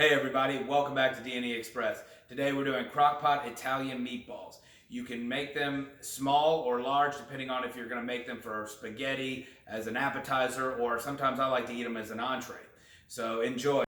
Hey everybody, welcome back to D&E Express. Today we're doing crock-pot Italian meatballs. You can make them small or large depending on if you're going to make them for spaghetti, as an appetizer, or sometimes I like to eat them as an entree. So enjoy.